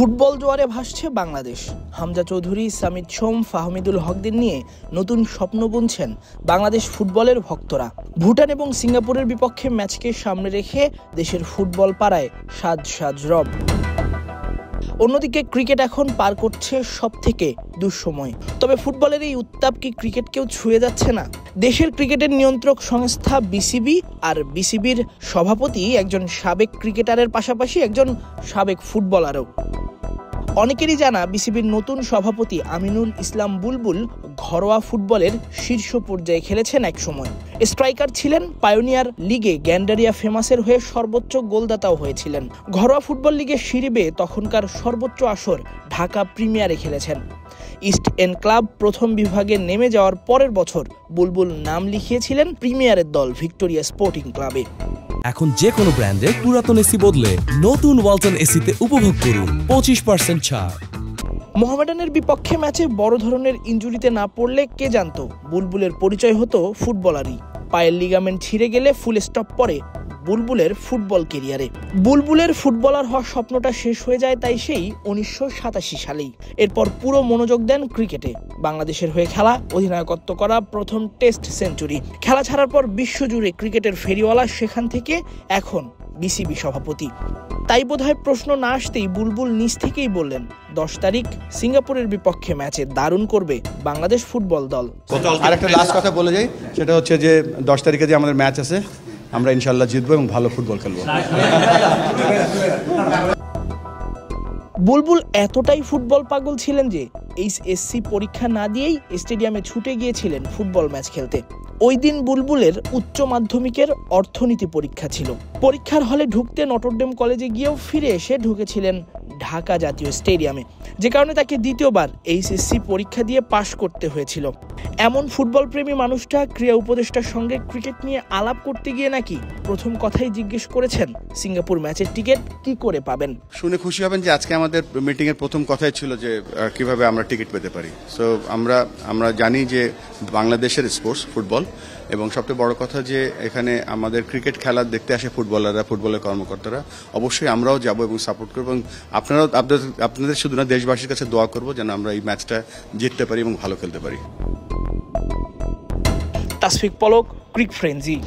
Football জোয়ারে ভাসছে বাংলাদেশ। হামজা চৌধুরী, সামিদ সোম, ফাহমিদুল হকদের নিয়ে নতুন স্বপ্ন বুনছেন বাংলাদেশ ফুটবলের ভক্তরা। ভুটান এবং সিঙ্গাপুরের বিপক্ষে ম্যাচকে সামনে রেখে দেশের ফুটবল পাড়ায় সাজ সাজ রব। অন্যদিকে ক্রিকেট এখন পার করছে সবথেকে দুঃসময়। তবে ফুটবলের এই উত্তাপ কি ক্রিকেটকেও ছুঁয়ে যাচ্ছে না? দেশের ক্রিকেটের নিয়ন্ত্রক সংস্থা বিসিবি আর বিসিবির সভাপতি একজন সাবেক ক্রিকেটারের পাশাপাশি একজন সাবেক ফুটবলারও। অনেকেরই জানা বিসিবির নতুন সভাপতি আমিনুল ইসলাম বুলবুল ঘরোয়া ফুটবলের শীর্ষ পর্যায়ে খেলেছেন একসময়। স্ট্রাইকার ছিলেন, পায়োনিয়ার লিগে গ্যান্ডারিয়া ফেমাসের হয়ে সর্বোচ্চ গোলদাতাও হয়েছিলেন। ঘরোয়া ফুটবল লিগে সিঁড়ি বেয়ে তখনকার সর্বোচ্চ আসর ঢাকা প্রিমিয়ারে খেলেছেন। ইস্ট এন্ড ক্লাব প্রথম বিভাগে নেমে যাওয়ার পরের বছর বুলবুল নাম লিখিয়েছিলেন প্রিমিয়ারের দল ভিক্টোরিয়া স্পোর্টিং ক্লাবে। এখন যে কোনো ব্র্যান্ডের পুরাতন এসি বদলে নতুন ওয়ালটন এসিতে উপভোগ করুন 25% ছাড়। মোহামেডানের বিপক্ষে ম্যাচে বড় ধরনের ইনজুরিতে না পড়লে কে জানতো বুলবুলের পরিচয় হতো ফুটবলারই। পায়ের লিগামেন্ট ছিঁড়ে গেলে ফুল স্টপ পড়ে বুলবুলের ফুটবল ক্যারিয়ারে। বুলবুলের ফুটবলার হওয়ার স্বপ্নটা শেষ হয়ে যায় তাই সেই 1987 সালেই। এরপর পুরো মনোযোগ দেন ক্রিকেটে। বাংলাদেশের হয়ে খেলা, অধিনায়কত্ব করা, প্রথম টেস্ট সেঞ্চুরি। খেলা ছাড়ার পর বিশ্বজুড়ে ক্রিকেটের ফেরিওয়ালা, সেখান থেকে এখন বিসিবি সভাপতি। তাই বোধহয় প্রশ্ন না আসতেই বুলবুল নিজ থেকেই বললেন 10 তারিখ সিঙ্গাপুরের বিপক্ষে ম্যাচে দারুণ করবে বাংলাদেশ ফুটবল দল। আর একটা লাস্ট কথা বলে যাই, সেটা হচ্ছে যে 10 তারিখে যে আমাদের ম্যাচ আছে, আমরা ইনশাল্লাহ জিতবো এবং ভালো ফুটবল খেলবো। বুলবুল এতটাই ফুটবল পাগল ছিলেন যে এইচএসসি পরীক্ষা না দিয়েই স্টেডিয়ামে ছুটে গিয়েছিলেন ফুটবল ম্যাচ খেলতে। ওই দিন বুলবুলের উচ্চ মাধ্যমিকের অর্থনীতি পরীক্ষা ছিল। পরীক্ষার হলে ঢুকতে নটরডেম কলেজে গিয়েও ফিরে এসে ঢুকেছিলেন ঢাকা জাতীয় স্টেডিয়ামে, যে কারণে তাকে দ্বিতীয়বার এইচএসসি পরীক্ষা দিয়ে পাশ করতে হয়েছিল। এমন ফুটবল প্রেমী মানুষটা ক্রীড়া উপদেষ্টার সঙ্গে ক্রিকেট নিয়ে আলাপ করতে গিয়ে নাকি প্রথম কথাই জিজ্ঞেস করেছেন সিঙ্গাপুর ম্যাচের টিকিট কি করে পাবেন। শুনে খুশি হবেন যে আজকে আমাদের মিটিং এর প্রথম কথাই ছিল যে কিভাবে আমরা টিকিট পেতে পারি। সো আমরা জানি যে বাংলাদেশের স্পোর্টস ফুটবল, এবং সবচেয়ে বড় কথা যে এখানে আমাদের ক্রিকেট খেলা দেখতে আসে ফুটবলাররা, ফুটবলের কর্মকর্তারা। অবশ্যই আমরাও যাব এবং সাপোর্ট করবো, এবং আপনাদের শুধু না দেশবাসীর কাছে দোয়া করবো যেন আমরা এই ম্যাচটা জিততে পারি এবং ভালো খেলতে পারি। তাসফিক পলক, ক্রিক ফ্রেঞ্জি।